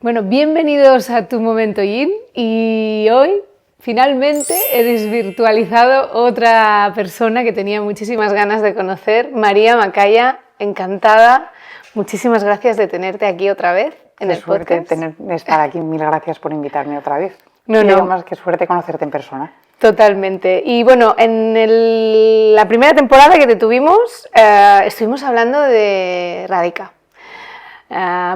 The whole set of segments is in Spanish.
Bueno, bienvenidos a Tu Momento Yin y hoy finalmente he desvirtualizado otra persona que tenía muchísimas ganas de conocer, María Macaya, encantada. Muchísimas gracias de tenerte aquí otra vez en el podcast. Qué suerte estar aquí, mil gracias por invitarme otra vez. No. Además, qué suerte conocerte en persona. Totalmente. Y bueno, en la primera temporada que te tuvimos, estuvimos hablando de Radica.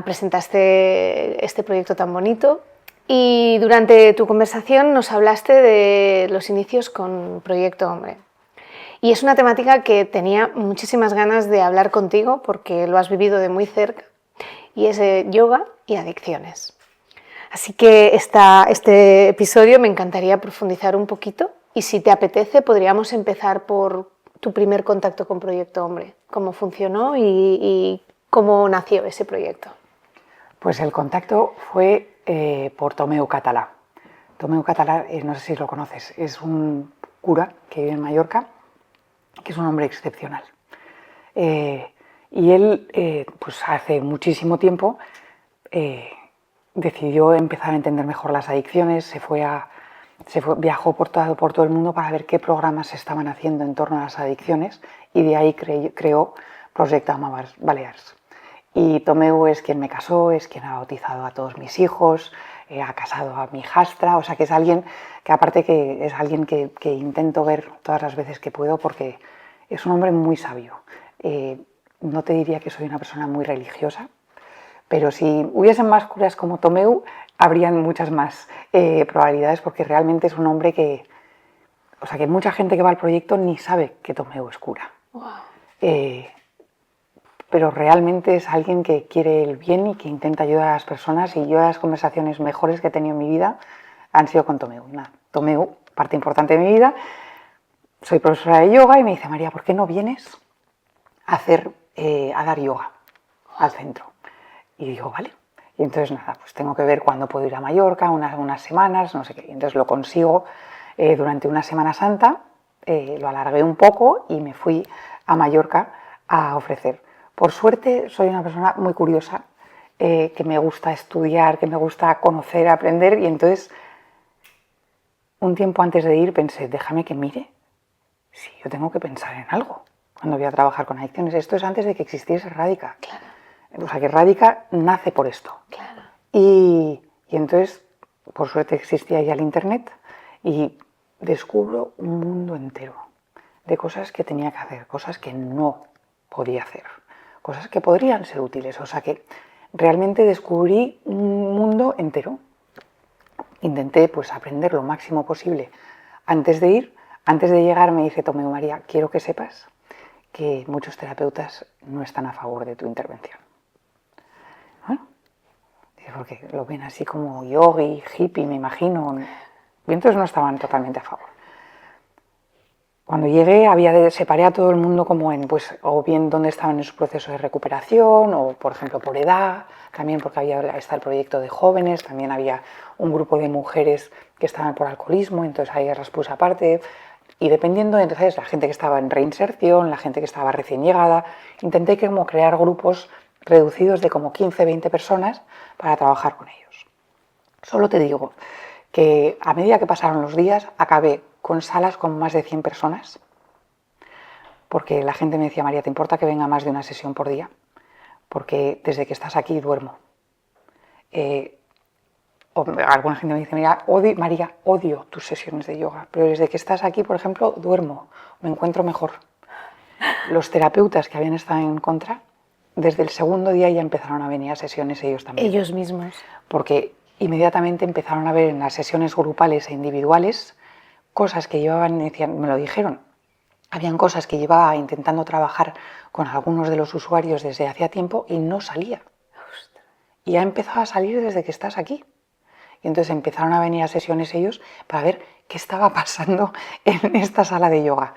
Presentaste este proyecto tan bonito y durante tu conversación nos hablaste de los inicios con Proyecto Hombre. Y es una temática que tenía muchísimas ganas de hablar contigo porque lo has vivido de muy cerca y es yoga y adicciones. Así que este episodio me encantaría profundizar un poquito y si te apetece podríamos empezar por tu primer contacto con Proyecto Hombre, cómo funcionó y cómo nació ese proyecto. Pues el contacto fue por Tomeu Català. Tomeu Català, no sé si lo conoces, es un cura que vive en Mallorca, que es un hombre excepcional. Y él, pues hace muchísimo tiempo, decidió empezar a entender mejor las adicciones, viajó por todo el mundo para ver qué programas se estaban haciendo en torno a las adicciones y de ahí creó Project Balears. Y Tomeu es quien me casó, es quien ha bautizado a todos mis hijos, ha casado a mi hijastra, o sea que es alguien que aparte que es alguien que intento ver todas las veces que puedo porque es un hombre muy sabio. No te diría que soy una persona muy religiosa, pero si hubiesen más curas como Tomeu, habrían muchas más probabilidades porque realmente es un hombre que mucha gente que va al proyecto ni sabe que Tomeu es cura. Wow. Pero realmente es alguien que quiere el bien y que intenta ayudar a las personas y yo las conversaciones mejores que he tenido en mi vida han sido con Tomeu. Tomeu, parte importante de mi vida, soy profesora de yoga y me dice, María, ¿por qué no vienes a dar yoga al centro? Y digo, vale. Y entonces nada, pues tengo que ver cuándo puedo ir a Mallorca, unas semanas, no sé qué. Y entonces lo consigo durante una Semana Santa, lo alargué un poco y me fui a Mallorca a ofrecer. Por suerte soy una persona muy curiosa, que me gusta estudiar, que me gusta conocer, aprender y entonces un tiempo antes de ir pensé, déjame que mire si yo tengo que pensar en algo cuando voy a trabajar con adicciones. Esto es antes de que existiese Radica. Claro. O sea que Radica nace por esto. Claro. Y entonces, por suerte existía ya el internet y descubro un mundo entero de cosas que tenía que hacer, cosas que no podía hacer, cosas que podrían ser útiles. O sea que realmente descubrí un mundo entero. Intenté pues aprender lo máximo posible antes de ir. Antes de llegar me dice Tomeu, María, quiero que sepas que muchos terapeutas no están a favor de tu intervención. Bueno, porque lo ven así como yogi, hippie, me imagino. Y entonces no estaban totalmente a favor. Cuando llegué separé a todo el mundo como en, pues, o bien dónde estaban en su proceso de recuperación, o por ejemplo por edad, también porque está el proyecto de jóvenes, también había un grupo de mujeres que estaban por alcoholismo, entonces ahí las puse aparte. Y dependiendo, entonces, la gente que estaba en reinserción, la gente que estaba recién llegada, intenté como crear grupos reducidos de como 15, 20 personas para trabajar con ellos. Solo te digo que a medida que pasaron los días, acabé con salas con más de 100 personas, porque la gente me decía, María, ¿te importa que venga más de una sesión por día? Porque desde que estás aquí duermo. Alguna gente me dice, María, odio tus sesiones de yoga, pero desde que estás aquí, por ejemplo, duermo, me encuentro mejor. Los terapeutas que habían estado en contra, desde el segundo día ya empezaron a venir a sesiones ellos también. Ellos mismos. Porque inmediatamente empezaron a ver en las sesiones grupales e individuales cosas que llevaban, me lo dijeron, habían cosas que llevaba intentando trabajar con algunos de los usuarios desde hacía tiempo y no salía. Y ha empezado a salir desde que estás aquí. Y entonces empezaron a venir a sesiones ellos para ver qué estaba pasando en esta sala de yoga.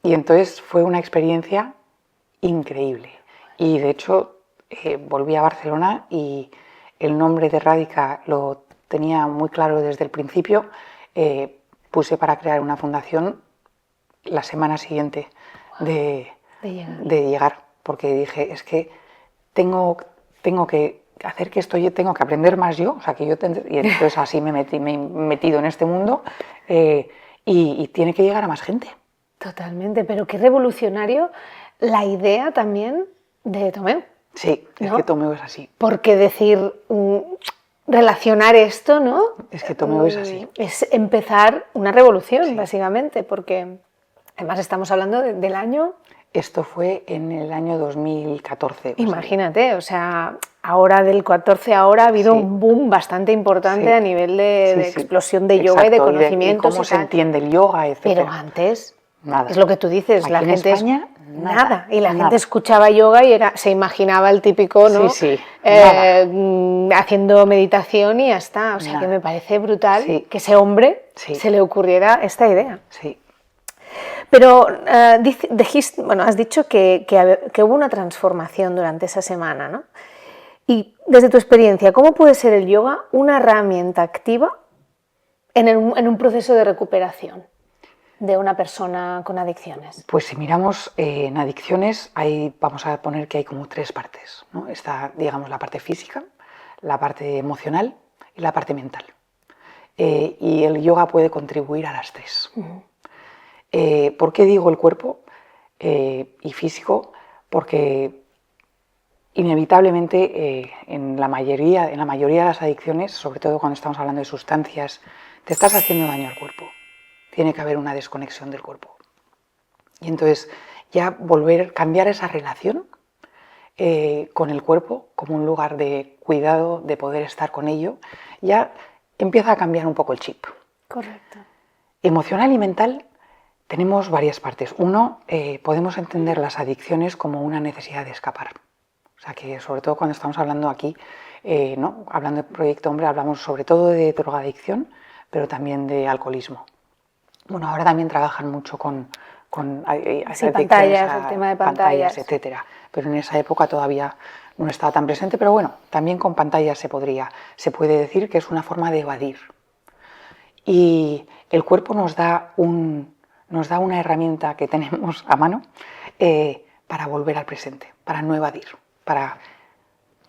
Y entonces fue una experiencia increíble. Y de hecho volví a Barcelona y el nombre de Radica lo tenía muy claro desde el principio. Puse para crear una fundación la semana siguiente de llegar, porque dije, es que tengo que hacer que esto yo tengo que aprender más yo, o sea, que y entonces así me he metido en este mundo y tiene que llegar a más gente. Totalmente, pero qué revolucionario la idea también de Tomeu. Sí, es ¿no? que Tomeu es así. Porque decir, relacionar esto, ¿no? Es que Tomeu es así. Es empezar una revolución, Sí. básicamente, porque además estamos hablando del año... Esto fue en el año 2014. Imagínate, o sea, ahora del 14 ahora ha habido un boom bastante importante a nivel de explosión de yoga y de conocimientos. Y cómo se entiende el yoga, etc. Pero antes, nada. Es lo que tú dices, Aquí la en gente España, nada. Y la gente escuchaba yoga y se imaginaba el típico, ¿no? Haciendo meditación y ya está. O sea, que me parece brutal que ese hombre se le ocurriera esta idea. Sí. Pero has dicho que hubo una transformación durante esa semana, ¿no? Y desde tu experiencia, ¿cómo puede ser el yoga una herramienta activa en un proceso de recuperación de una persona con adicciones? Pues si miramos en adicciones, vamos a poner que hay como tres partes, ¿no? Está, digamos, la parte física, la parte emocional y la parte mental. Y el yoga puede contribuir a las tres. ¿Por qué digo el cuerpo y físico? Porque inevitablemente en la mayoría de las adicciones, sobre todo cuando estamos hablando de sustancias, te estás haciendo daño al cuerpo. Tiene que haber una desconexión del cuerpo. Y entonces ya cambiar esa relación con el cuerpo como un lugar de cuidado, de poder estar con ello, ya empieza a cambiar un poco el chip. Correcto. Emocional y mental tenemos varias partes. Uno, podemos entender las adicciones como una necesidad de escapar. O sea que sobre todo cuando estamos hablando aquí, ¿no? Hablando de Proyecto Hombre, hablamos sobre todo de drogadicción, pero también de alcoholismo. Bueno, ahora también trabajan mucho con pantallas, el tema de pantallas, etcétera. Pero en esa época todavía no estaba tan presente. Pero bueno, también con pantallas se puede decir que es una forma de evadir. Y el cuerpo nos da una herramienta que tenemos a mano para volver al presente, para no evadir.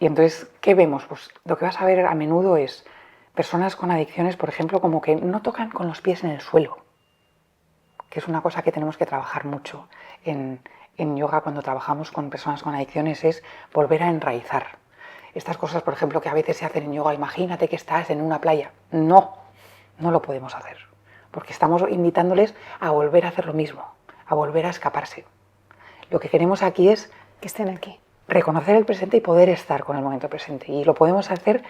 Y entonces, ¿qué vemos? Pues lo que vas a ver a menudo es personas con adicciones, por ejemplo, como que no tocan con los pies en el suelo, que es una cosa que tenemos que trabajar mucho en yoga cuando trabajamos con personas con adicciones, es volver a enraizar. Estas cosas, por ejemplo, que a veces se hacen en yoga, imagínate que estás en una playa. No lo podemos hacer, porque estamos invitándoles a volver a hacer lo mismo, a volver a escaparse. Lo que queremos aquí es que estén aquí. Reconocer el presente y poder estar con el momento presente. Y lo podemos hacer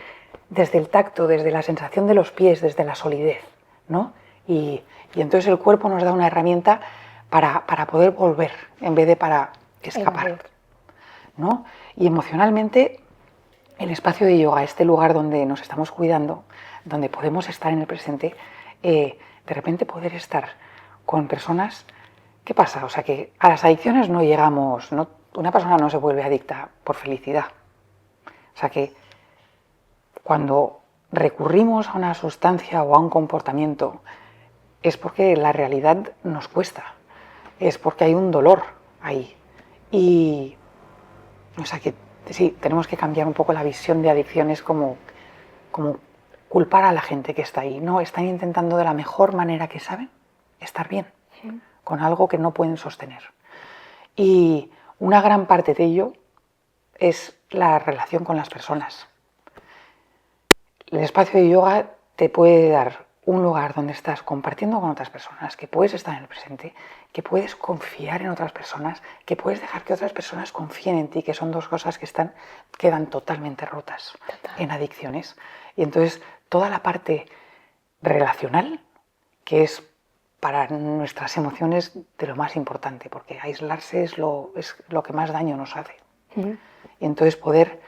desde el tacto, desde la sensación de los pies, desde la solidez, ¿no? Y entonces el cuerpo nos da una herramienta para poder volver, en vez de para escapar, ¿no? Y emocionalmente, el espacio de yoga, este lugar donde nos estamos cuidando, donde podemos estar en el presente, de repente poder estar con personas... ¿Qué pasa? O sea, que a las adicciones no llegamos... Una persona no se vuelve adicta por felicidad. O sea que cuando recurrimos a una sustancia o a un comportamiento es porque la realidad nos cuesta, es porque hay un dolor ahí. Y, o sea que sí, tenemos que cambiar un poco la visión de adicciones como culpar a la gente que está ahí. No, están intentando de la mejor manera que saben estar bien, con algo que no pueden sostener. Y una gran parte de ello es la relación con las personas. El espacio de yoga te puede dar un lugar donde estás compartiendo con otras personas, que puedes estar en el presente, que puedes confiar en otras personas, que puedes dejar que otras personas confíen en ti, que son dos cosas que quedan totalmente rotas en adicciones. Y entonces toda la parte relacional, que es para nuestras emociones de lo más importante, porque aislarse es lo que más daño nos hace. Y entonces poder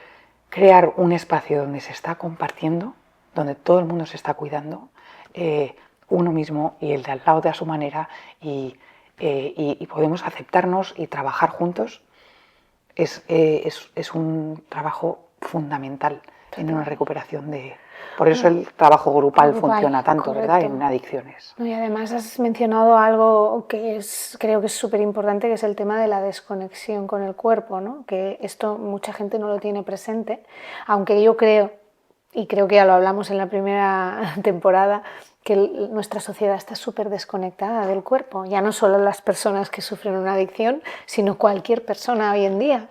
crear un espacio donde se está compartiendo, donde todo el mundo se está cuidando, uno mismo y el de al lado de a su manera, y podemos aceptarnos y trabajar juntos, es un trabajo fundamental en una recuperación de... Por eso el trabajo grupal funciona tanto, correcto. ¿verdad?, en adicciones. Y además has mencionado algo que creo que es súper importante, que es el tema de la desconexión con el cuerpo, ¿no? Que esto mucha gente no lo tiene presente, aunque yo creo, y creo que ya lo hablamos en la primera temporada, que nuestra sociedad está súper desconectada del cuerpo, ya no solo las personas que sufren una adicción, sino cualquier persona hoy en día.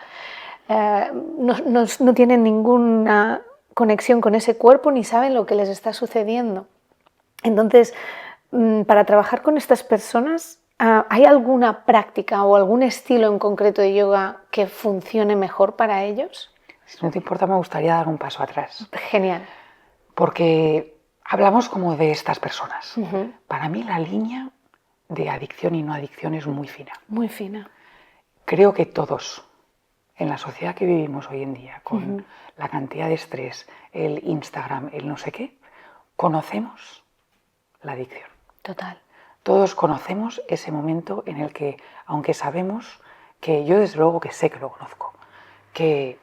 No tienen ninguna conexión con ese cuerpo ni saben lo que les está sucediendo. Entonces, para trabajar con estas personas, ¿hay alguna práctica o algún estilo en concreto de yoga que funcione mejor para ellos? Si no te importa, me gustaría dar un paso atrás. Genial. Porque hablamos como de estas personas. Para mí la línea de adicción y no adicción es muy fina. Muy fina. Creo que todos, en la sociedad que vivimos hoy en día, con la cantidad de estrés, el Instagram, el no sé qué, conocemos la adicción. Total. Todos conocemos ese momento en el que, aunque sabemos que yo desde luego que sé que lo conozco, que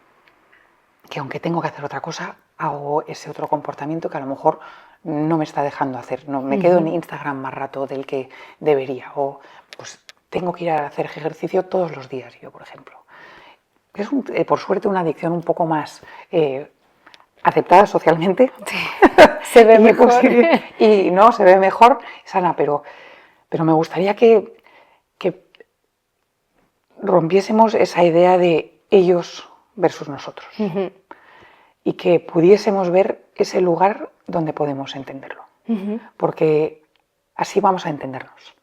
aunque tengo que hacer otra cosa, hago ese otro comportamiento que a lo mejor no me está dejando hacer. No, me quedo en Instagram más rato del que debería. O pues tengo que ir a hacer ejercicio todos los días, yo, por ejemplo. Es por suerte una adicción un poco más aceptada socialmente. Sí. Se ve mejor. Y no, se ve mejor, sana, pero me gustaría que rompiésemos esa idea de ellos versus nosotros. Y que pudiésemos ver ese lugar donde podemos entenderlo. Porque así vamos a entendernos.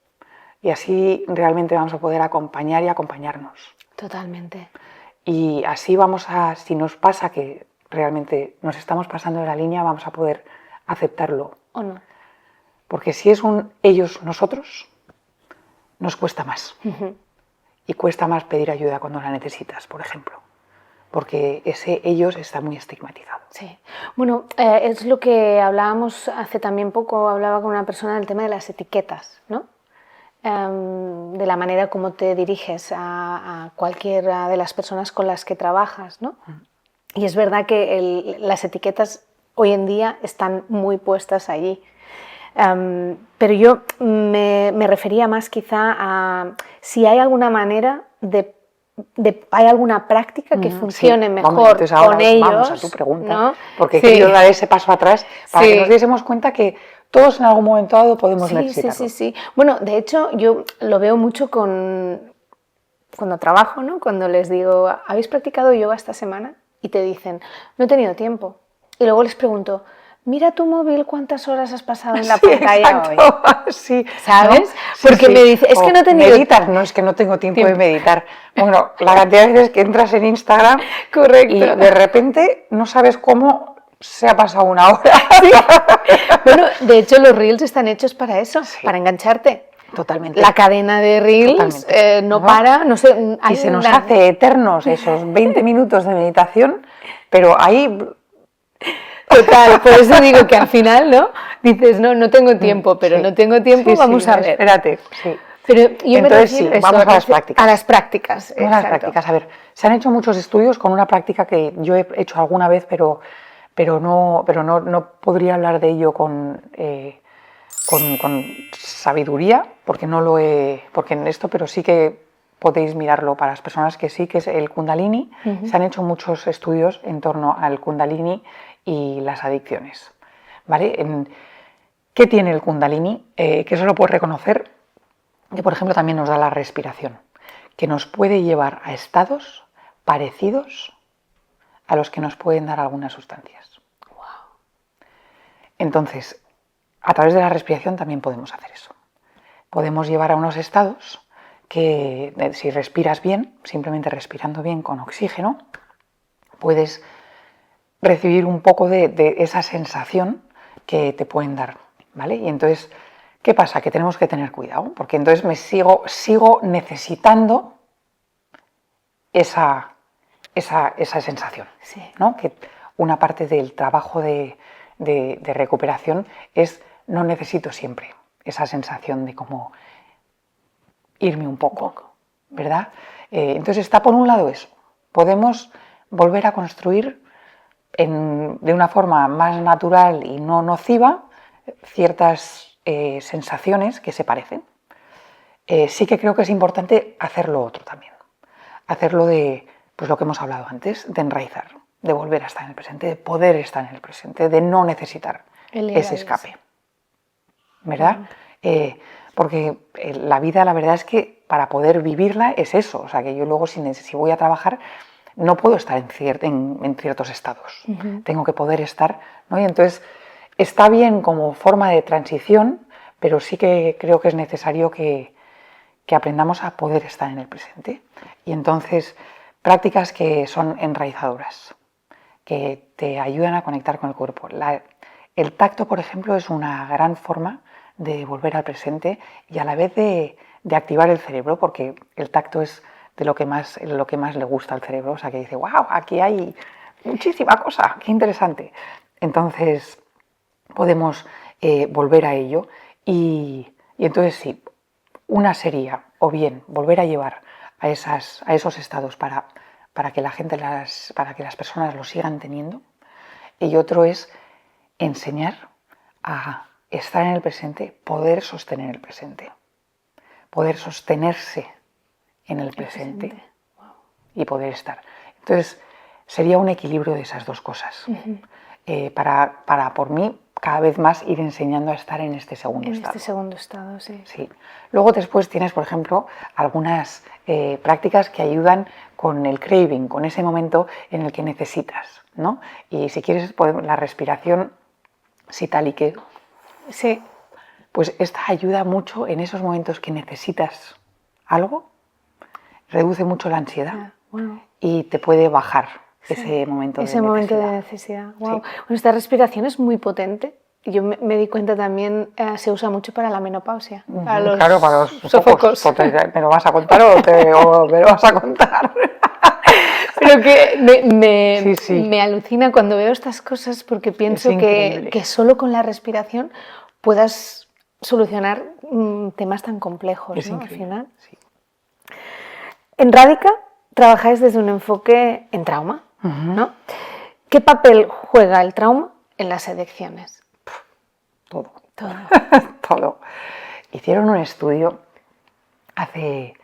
Y así realmente vamos a poder acompañar y acompañarnos. Totalmente. Y así vamos a, si nos pasa que realmente nos estamos pasando de la línea, vamos a poder aceptarlo. ¿O no? Porque si es un ellos, nosotros, nos cuesta más. Y cuesta más pedir ayuda cuando la necesitas, por ejemplo. Porque ese ellos está muy estigmatizado. Sí. Bueno, es lo que hablábamos hace también poco, hablaba con una persona del tema de las etiquetas, ¿no? De la manera como te diriges a cualquiera de las personas con las que trabajas, ¿no? Y es verdad que las etiquetas hoy en día están muy puestas allí. Pero yo me refería más quizá a si hay alguna manera hay alguna práctica que funcione mejor con ellos. Vamos a tu pregunta, ¿no? Porque he sí. querido dar ese paso atrás para que nos diésemos cuenta que todos en algún momento dado podemos necesitarlo. Sí. Bueno, de hecho, yo lo veo mucho cuando trabajo, ¿no? Cuando les digo, ¿habéis practicado yoga esta semana? Y te dicen, no he tenido tiempo. Y luego les pregunto, mira tu móvil, ¿cuántas horas has pasado en la pantalla hoy? Sí, ¿sabes? ¿no? Porque me dice, es que no he tenido meditar, no es que no tengo tiempo de meditar. Bueno, la cantidad de veces que entras en Instagram correcto, y de repente no sabes cómo se ha pasado una hora. Sí. Bueno, de hecho los reels están hechos para eso, para engancharte. Totalmente. La cadena de reels no para, no sé. Y se nos hace eternos esos 20 minutos de meditación, pero ahí... Total, por eso digo que al final, ¿no? Dices, no tengo tiempo, pero no tengo tiempo, vamos a ver. Espérate, sí. Pero yo entonces sí, vamos a las prácticas. A las prácticas, vamos a las prácticas. A ver, se han hecho muchos estudios con una práctica que yo he hecho alguna vez, pero no podría hablar de ello con sabiduría, porque no lo he, porque en esto, pero sí que podéis mirarlo para las personas que sí, que es el Kundalini. Se han hecho muchos estudios en torno al Kundalini y las adicciones, ¿vale? ¿Qué tiene el Kundalini? Que eso lo puedes reconocer, que por ejemplo también nos da la respiración, que nos puede llevar a estados parecidos a los que nos pueden dar algunas sustancias. Wow. Entonces, a través de la respiración también podemos hacer eso. Podemos llevar a unos estados que, si respiras bien, simplemente respirando bien con oxígeno, puedes recibir un poco de esa sensación que te pueden dar, ¿vale? Y entonces, ¿qué pasa? Que tenemos que tener cuidado, porque entonces me sigo necesitando esa sensación, sí, ¿no? Que una parte del trabajo de recuperación es no necesito siempre esa sensación de como irme un poco, ¿verdad? Entonces está por un lado eso, podemos volver a construir de una forma más natural y no nociva ciertas sensaciones que se parecen. Sí que creo que es importante hacer lo otro también, hacerlo de pues lo que hemos hablado antes, de enraizar, de volver a estar en el presente, de poder estar en el presente, de no necesitar ese escape, ¿verdad? Porque la vida, la verdad es que para poder vivirla es eso, o sea que yo luego si voy a trabajar no puedo estar en ciertos estados, tengo que poder estar, ¿no? Y entonces está bien como forma de transición, pero sí que creo que es necesario que aprendamos a poder estar en el presente. Y entonces, prácticas que son enraizadoras, que te ayudan a conectar con el cuerpo. El tacto, por ejemplo, es una gran forma de volver al presente y a la vez de activar el cerebro, porque el tacto es de lo que más le gusta al cerebro. O sea, que dice, wow, aquí hay muchísima cosa, qué interesante. Entonces, podemos volver a ello y entonces sí, una sería o bien volver a llevar a esos estados para que la gente, para que las personas lo sigan teniendo, y otro es enseñar a estar en el presente, poder sostener el presente, poder sostenerse en el presente y poder estar. Entonces, sería un equilibrio de esas dos cosas. Para, por mí, cada vez más ir enseñando a estar en este segundo estado. En este segundo estado, sí. Sí. Luego después tienes, por ejemplo, algunas prácticas que ayudan con el craving, con ese momento en el que necesitas, ¿no? Y si quieres, la respiración Sitalique. Sí. Pues esta ayuda mucho en esos momentos que necesitas algo, reduce mucho la ansiedad y te puede bajar ese momento de necesidad. Ese momento de necesidad. Wow. Sí. Bueno, esta respiración es muy potente. Yo me di cuenta también, se usa mucho para la menopausia. Claro, para los sofocos. ¿Me lo vas a contar o me lo vas a contar? Pero que me alucina cuando veo estas cosas porque pienso que solo con la respiración puedas solucionar temas tan complejos, ¿no? Al final. Sí. En Radica trabajáis desde un enfoque en trauma, ¿no? ¿Qué papel juega el trauma en las adicciones? Todo. Todo. Todo. Hicieron un estudio hace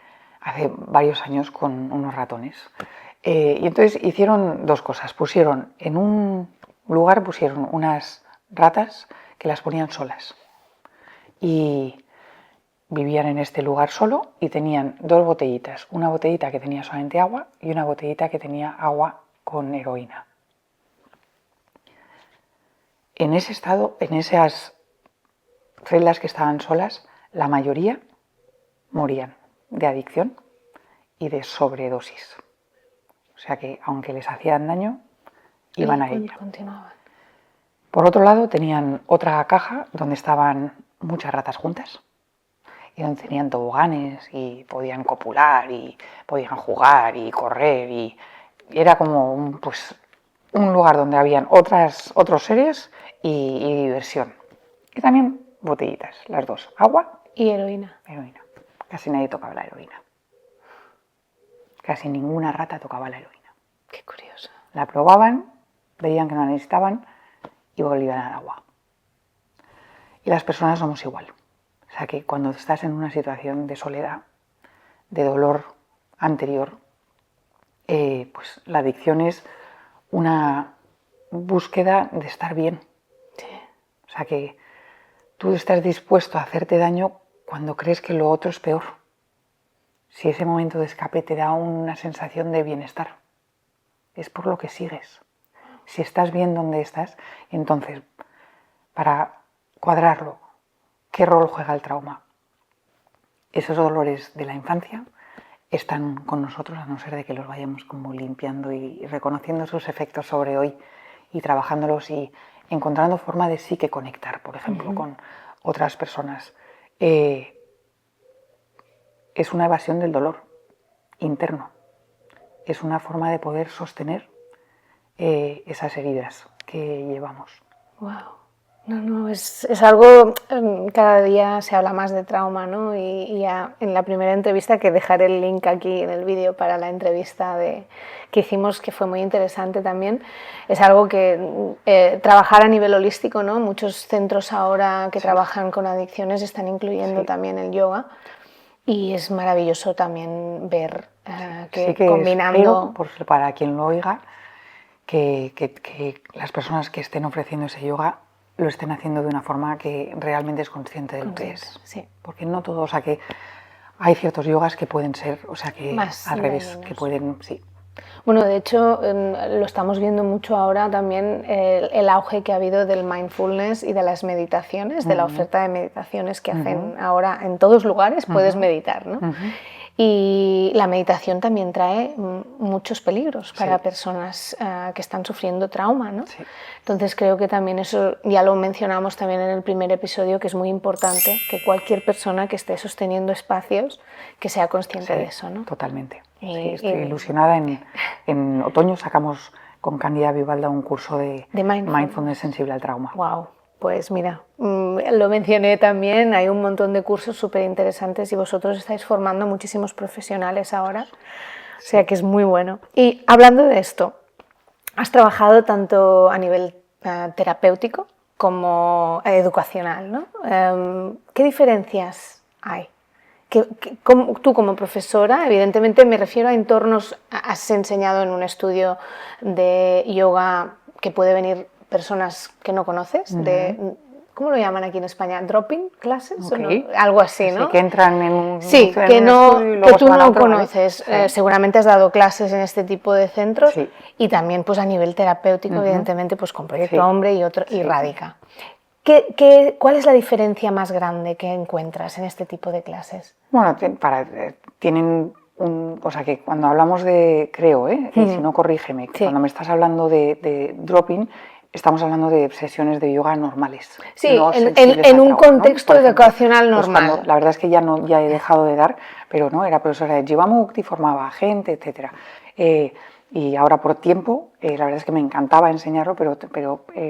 varios años con unos ratones. Y entonces hicieron dos cosas. En un lugar pusieron unas ratas que las ponían solas. Y vivían en este lugar solo y tenían dos botellitas. Una botellita que tenía solamente agua y una botellita que tenía agua con heroína. En ese estado, en esas celdas que estaban solas, la mayoría morían de adicción y de sobredosis. O sea que, aunque les hacían daño, iban a ella. Continuaban. Por otro lado, tenían otra caja donde estaban muchas ratas juntas y donde tenían toboganes y podían copular y podían jugar y correr y era como un lugar donde habían otros seres y diversión. Y también botellitas, las dos, agua y heroína. Heroína. Casi nadie tocaba la heroína. Casi ninguna rata tocaba la heroína. Qué curioso. La probaban, veían que no la necesitaban y volvían al agua. Y las personas somos igual. O sea que cuando estás en una situación de soledad, de dolor anterior, pues la adicción es una búsqueda de estar bien. Sí. O sea que tú estás dispuesto a hacerte daño cuando crees que lo otro es peor. Si ese momento de escape te da una sensación de bienestar, es por lo que sigues. Si estás bien donde estás, entonces, para cuadrarlo, ¿qué rol juega el trauma? Esos dolores de la infancia están con nosotros, a no ser de que los vayamos como limpiando y reconociendo sus efectos sobre hoy y trabajándolos y encontrando forma de sí que conectar, por ejemplo, con otras personas. Es una evasión del dolor interno. Es una forma de poder sostener esas heridas que llevamos. Wow. No, es algo, cada día se habla más de trauma, ¿no? Y ya en la primera entrevista, que dejaré el link aquí en el vídeo para la entrevista que hicimos, que fue muy interesante también, es algo que trabajar a nivel holístico, ¿no? Muchos centros ahora que trabajan con adicciones están incluyendo también el yoga, y es maravilloso también ver que Sí que combinando... espero, para quien lo oiga, que las personas que estén ofreciendo ese yoga lo estén haciendo de una forma que realmente es consciente de lo que es. Sí. Porque no todo, o sea, que hay ciertos yogas que pueden ser, o sea, que Más al revés, dañinos. que pueden, sí. Bueno, de hecho, lo estamos viendo mucho ahora también, el auge que ha habido del mindfulness y de las meditaciones, de la oferta de meditaciones que hacen ahora en todos lugares, puedes meditar, ¿no? Y la meditación también trae muchos peligros para personas que están sufriendo trauma, ¿no? Sí. Entonces creo que también eso, ya lo mencionamos también en el primer episodio, que es muy importante que cualquier persona que esté sosteniendo espacios, que sea consciente de eso, ¿no? Totalmente. Sí, estoy ilusionada. En otoño sacamos con Cándida Vivalda un curso de mindfulness sensible al trauma. Wow. Pues mira, lo mencioné también, hay un montón de cursos súper interesantes y vosotros estáis formando muchísimos profesionales ahora, o sea que es muy bueno. Y hablando de esto, has trabajado tanto a nivel terapéutico como educacional, ¿no? ¿Qué diferencias hay? Tú como profesora, evidentemente me refiero a entornos, has enseñado en un estudio de yoga que puede venir personas que no conoces, ¿cómo lo llaman aquí en España? ¿Dropping classes? Okay. ¿O no? Algo así, ¿no? Sí, que entran en un estudio y luego que tú no conoces. ¿Vale? Seguramente has dado clases en este tipo de centros, sí. Y también pues a nivel terapéutico, evidentemente, pues con Proyecto Hombre y Radica. ¿Cuál es la diferencia más grande que encuentras en este tipo de clases? Bueno, tienen o sea, que cuando hablamos de, creo, y si no corrígeme, que cuando me estás hablando de dropping, estamos hablando de sesiones de yoga normales. Sí, no en un contexto educacional normal. Pues la verdad es que ya he dejado de dar, pero no, era profesora de Jivamukti, formaba gente, etc. Y ahora por tiempo, la verdad es que me encantaba enseñarlo, pero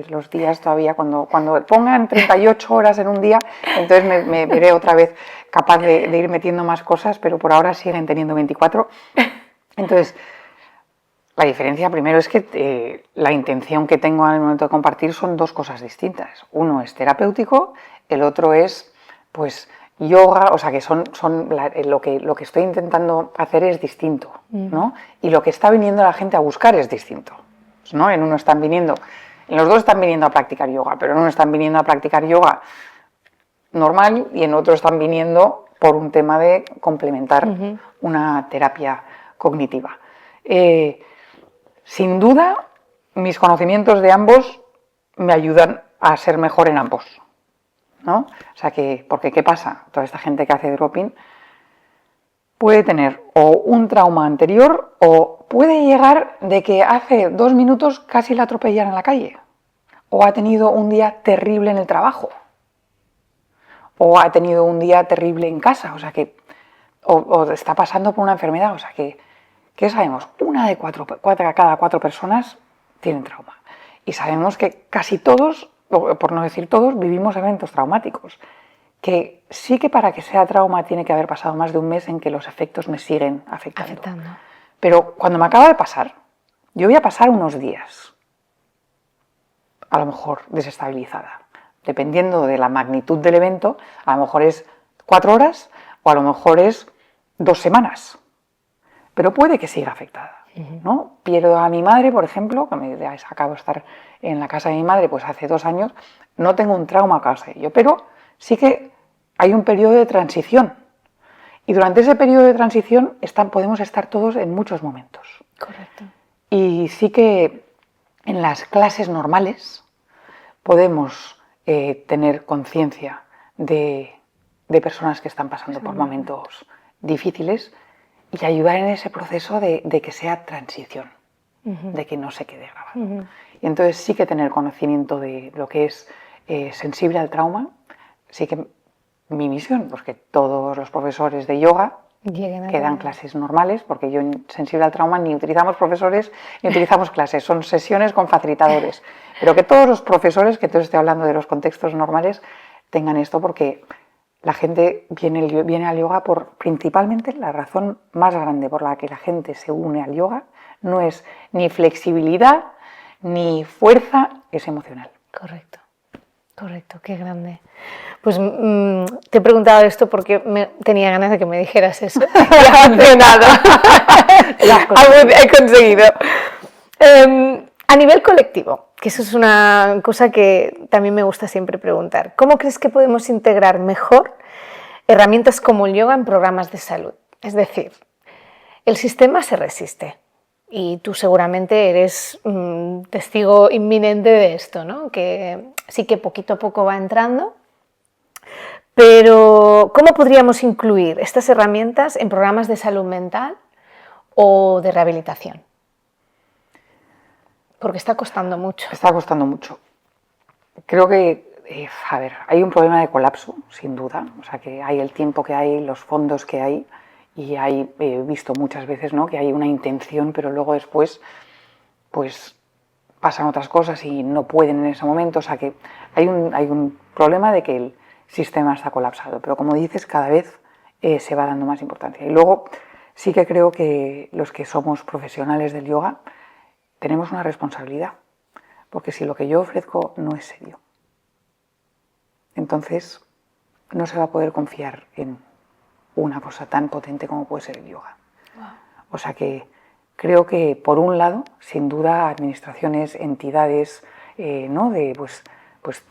los días todavía, cuando pongan 38 horas en un día, entonces me veré otra vez capaz de ir metiendo más cosas, pero por ahora siguen teniendo 24. Entonces, la diferencia primero es que la intención que tengo al momento de compartir son dos cosas distintas. Uno es terapéutico, el otro es, pues, yoga, o sea, que lo que estoy intentando hacer es distinto, ¿no? Y lo que está viniendo la gente a buscar es distinto, ¿no? En los dos están viniendo a practicar yoga, pero en uno están viniendo a practicar yoga normal y en otro están viniendo por un tema de complementar una terapia cognitiva. Sin duda, mis conocimientos de ambos me ayudan a ser mejor en ambos, ¿no? O sea porque ¿qué pasa? Toda esta gente que hace dropping puede tener o un trauma anterior o puede llegar de que hace 2 minutos casi la atropellan en la calle, o ha tenido un día terrible en el trabajo, o ha tenido un día terrible en casa, o sea que o está pasando por una enfermedad, o sea que ¿qué sabemos? Una de cada 4 personas tienen trauma. Y sabemos que casi todos, por no decir todos, vivimos eventos traumáticos. Que sí que para que sea trauma tiene que haber pasado más de un mes en que los efectos me siguen afectando. Pero cuando me acaba de pasar, yo voy a pasar unos días, a lo mejor desestabilizada. Dependiendo de la magnitud del evento, a lo mejor es 4 horas o a lo mejor es 2 semanas. Pero puede que siga afectada, ¿no? Pierdo a mi madre, por ejemplo, que acabo de estar en la casa de mi madre pues hace 2 años, no tengo un trauma a causa de ello, pero sí que hay un periodo de transición. Y durante ese periodo de transición podemos estar todos en muchos momentos. Correcto. Y sí que en las clases normales podemos tener conciencia de personas que están pasando por momentos difíciles y ayudar en ese proceso de que sea transición, de que no se quede grabado. Y entonces sí que tener conocimiento de lo que es sensible al trauma, sí que mi misión, porque todos los profesores de yoga que dan clases normales, porque yo en Sensible al Trauma ni utilizamos profesores ni utilizamos clases, son sesiones con facilitadores. Pero que todos los profesores, que entonces estoy hablando de los contextos normales, tengan esto, porque la gente viene al yoga principalmente la razón más grande por la que la gente se une al yoga no es ni flexibilidad ni fuerza, es emocional. Correcto. Correcto, qué grande. Pues te he preguntado esto porque tenía ganas de que me dijeras eso. Y ha funcionado. He conseguido. A nivel colectivo, que eso es una cosa que también me gusta siempre preguntar, ¿cómo crees que podemos integrar mejor herramientas como el yoga en programas de salud? Es decir, el sistema se resiste. Y tú seguramente eres testigo inminente de esto, ¿no? Que sí que poquito a poco va entrando, pero ¿cómo podríamos incluir estas herramientas en programas de salud mental o de rehabilitación? Porque está costando mucho. Está costando mucho. Creo que, hay un problema de colapso, sin duda. O sea, que hay el tiempo que hay, los fondos que hay. Y he visto muchas veces, ¿no?, que hay una intención, pero luego después pues pasan otras cosas y no pueden en ese momento. O sea que hay un problema de que el sistema está colapsado, pero como dices, cada vez se va dando más importancia. Y luego sí que creo que los que somos profesionales del yoga tenemos una responsabilidad, porque si lo que yo ofrezco no es serio, entonces no se va a poder confiar en una cosa tan potente como puede ser el yoga. Wow. O sea que creo que, por un lado, sin duda, administraciones, entidades, ¿no?, pues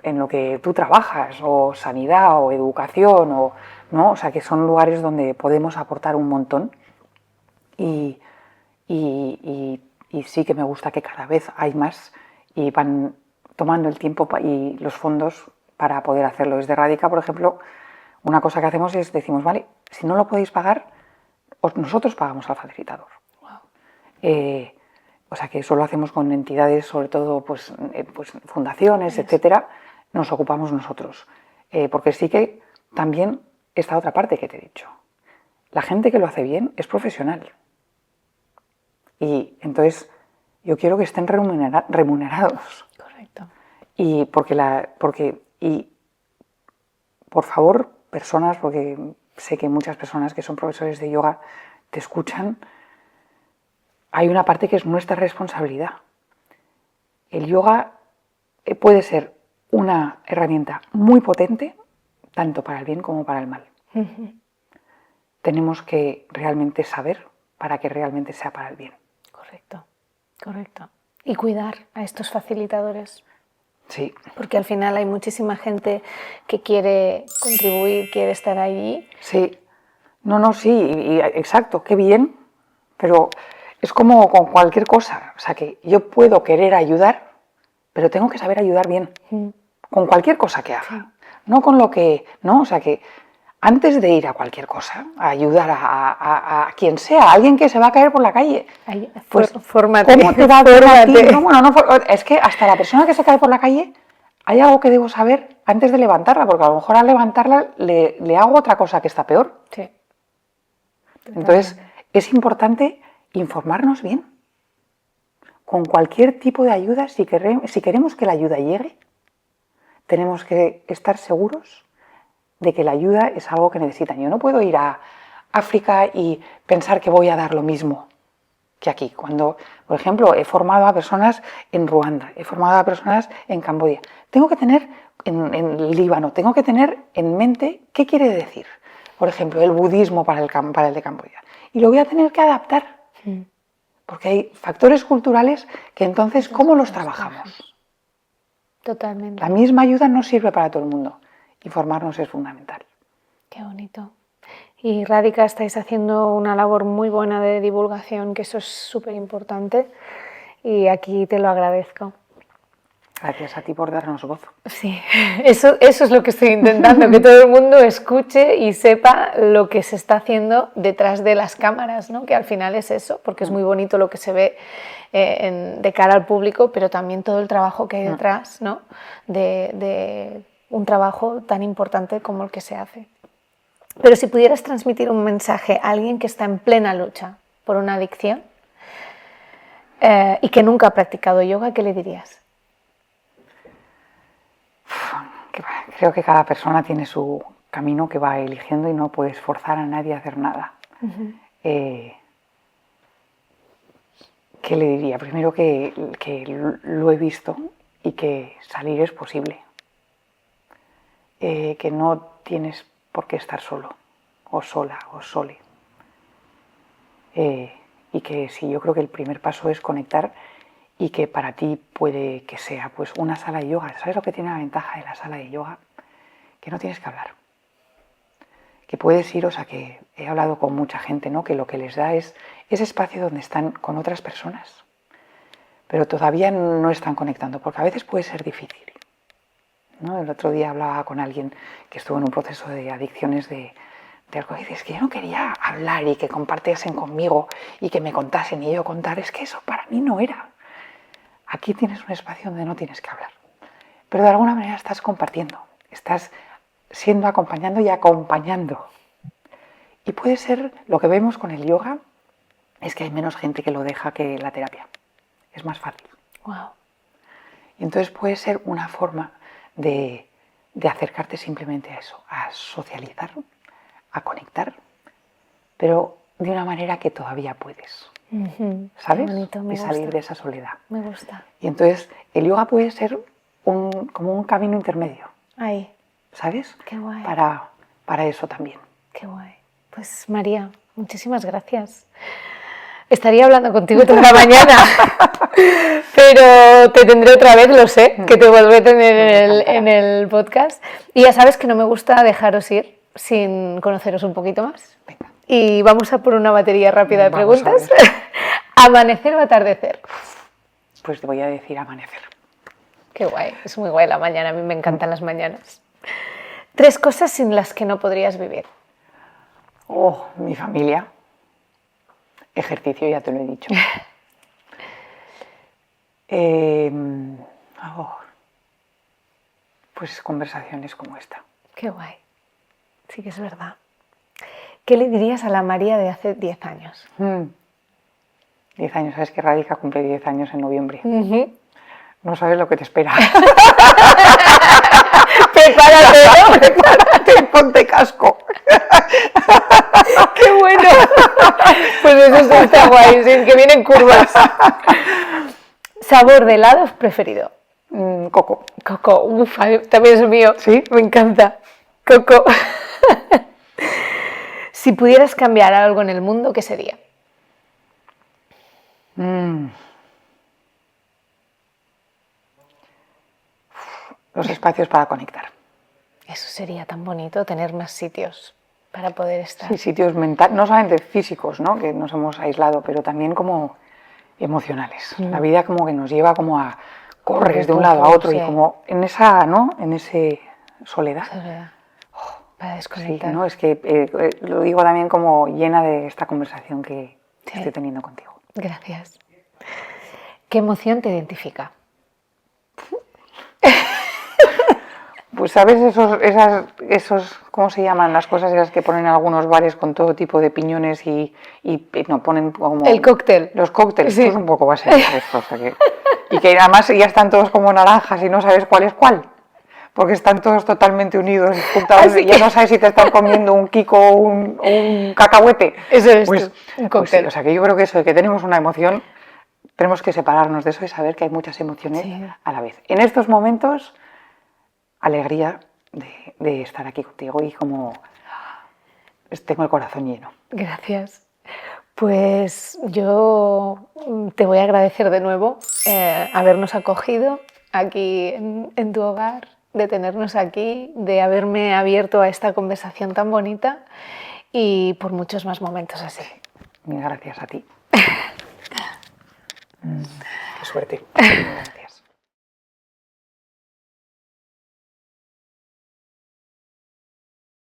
en lo que tú trabajas, o sanidad, o educación, ¿no? O sea que son lugares donde podemos aportar un montón y sí que me gusta que cada vez hay más y van tomando el tiempo y los fondos para poder hacerlo. Desde Radica, por ejemplo, una cosa que hacemos es, decimos, vale, si no lo podéis pagar, nosotros pagamos al facilitador. Wow. O sea que eso lo hacemos con entidades, sobre todo pues fundaciones, etcétera, nos ocupamos nosotros. Porque sí que también esta otra parte que te he dicho. La gente que lo hace bien es profesional. Y entonces yo quiero que estén remunerados. Correcto. Y por favor, personas, porque sé que muchas personas que son profesores de yoga te escuchan, hay una parte que es nuestra responsabilidad. El yoga puede ser una herramienta muy potente, tanto para el bien como para el mal. Uh-huh. Tenemos que realmente saber para que realmente sea para el bien. Correcto, correcto. Y cuidar a estos facilitadores. Sí. Porque al final hay muchísima gente que quiere contribuir, quiere estar allí. Sí, sí, exacto, qué bien, pero es como con cualquier cosa, o sea que yo puedo querer ayudar, pero tengo que saber ayudar bien, con cualquier cosa que haga, sí. No con lo que, no, o sea que antes de ir a cualquier cosa, a ayudar a quien sea, a alguien que se va a caer por la calle, pues fórmate. ¿Cómo te va a ver a ti? No, es que hasta la persona que se cae por la calle hay algo que debo saber antes de levantarla, porque a lo mejor al levantarla le hago otra cosa que está peor. Sí. Entonces es importante informarnos bien. Con cualquier tipo de ayuda, si queremos que la ayuda llegue, tenemos que estar seguros de que la ayuda es algo que necesitan. Yo no puedo ir a África y pensar que voy a dar lo mismo que aquí. Cuando, por ejemplo, he formado a personas en Ruanda, he formado a personas en Camboya, tengo que tener en Líbano, tengo que tener en mente qué quiere decir, por ejemplo, el budismo para el de Camboya. Y lo voy a tener que adaptar, porque hay factores culturales que entonces, ¿cómo los trabajamos? Totalmente. La misma ayuda no sirve para todo el mundo. Informarnos es fundamental. Qué bonito. Y Radica, estáis haciendo una labor muy buena de divulgación, que eso es súper importante, y aquí te lo agradezco. Gracias a ti por darnos voz. Sí, eso es lo que estoy intentando, que todo el mundo escuche y sepa lo que se está haciendo detrás de las cámaras, ¿no? Que al final es eso, porque es muy bonito lo que se ve de cara al público, pero también todo el trabajo que hay detrás, ¿no? De un trabajo tan importante como el que se hace. Pero si pudieras transmitir un mensaje a alguien que está en plena lucha por una adicción y que nunca ha practicado yoga, ¿qué le dirías? Creo que cada persona tiene su camino que va eligiendo y no puedes forzar a nadie a hacer nada. ¿Qué le diría? Primero que lo he visto y que salir es posible. Que no tienes por qué estar solo, o sola, o sole. Y que sí, yo creo que el primer paso es conectar y que para ti puede que sea pues una sala de yoga. ¿Sabes lo que tiene la ventaja de la sala de yoga? Que no tienes que hablar. Que puedes ir, o sea, que he hablado con mucha gente, ¿no? Que lo que les da es ese espacio donde están con otras personas, pero todavía no están conectando, porque a veces puede ser difícil, ¿no? El otro día hablaba con alguien que estuvo en un proceso de adicciones de algo y dice, es que yo no quería hablar y que compartiesen conmigo y que me contasen y yo contar, es que eso para mí no era. Aquí tienes un espacio donde no tienes que hablar, pero de alguna manera estás compartiendo, estás siendo acompañando y acompañando. Y puede ser, lo que vemos con el yoga, es que hay menos gente que lo deja que la terapia. Es más fácil. Wow. Y entonces puede ser una forma de acercarte simplemente a eso, a socializar, a conectar, pero de una manera que todavía puedes. ¿Sabes? Qué bonito, me y salir gusta. de esa soledad. Me gusta. Y entonces el yoga puede ser como un camino intermedio. Ahí. ¿Sabes? Qué guay. Para eso también. Qué guay. Pues María, muchísimas gracias. Estaría hablando contigo toda la mañana, pero te tendré otra vez, lo sé, que te vuelvo a tener en el podcast. Y ya sabes que no me gusta dejaros ir sin conoceros un poquito más. Venga. Y vamos a por una batería rápida de Vamos preguntas. ¿Amanecer o atardecer? Pues te voy a decir amanecer. Qué guay, es muy guay la mañana, a mí me encantan las mañanas. 3 cosas sin las que no podrías vivir. Oh, mi familia. Ejercicio, ya te lo he dicho. Pues conversaciones como esta. Qué guay. Sí que es verdad. ¿Qué le dirías a la María de hace 10 años? 10 años, ¿sabes que Radica cumple 10 años en noviembre? No sabes lo que te espera. Prepárate, ¿no? Prepárate y ponte casco. ¡Qué bueno! Pues eso sí está guay, sí, que vienen curvas. ¿Sabor de helado preferido? Coco. Coco, uf, también es mío. ¿Sí? Me encanta. Coco. Si pudieras cambiar algo en el mundo, ¿qué sería? Los espacios para conectar. Eso sería tan bonito, tener más sitios para poder estar. Sí, sitios mentales, no solamente físicos, ¿no? Que nos hemos aislado, pero también como emocionales. La vida como que nos lleva como a corres de un lado a otro y como en esa, ¿no? En ese soledad. Para desconectar. Sí, ¿no? Es que lo digo también como llena de esta conversación que estoy teniendo contigo. Gracias. ¿Qué emoción te identifica? Pues sabes esos, ¿cómo se llaman? Las cosas esas que ponen en algunos bares con todo tipo de piñones y no ponen como... El cóctel. Los cócteles, Sí. pues un poco va a ser esto. O sea y que además ya están todos como naranjas y no sabes cuál es cuál. Porque están todos totalmente unidos, juntados, y ya no sabes si te están comiendo un kiko o un cacahuete. Eso es pues, un cóctel. Pues, o sea que yo creo que eso de que tenemos una emoción, tenemos que separarnos de eso y saber que hay muchas emociones a la vez. En estos momentos, alegría de estar aquí contigo y como tengo el corazón lleno. Gracias. Pues yo te voy a agradecer de nuevo habernos acogido aquí en tu hogar, de tenernos aquí, de haberme abierto a esta conversación tan bonita y por muchos más momentos así. Mil gracias a ti. Qué suerte.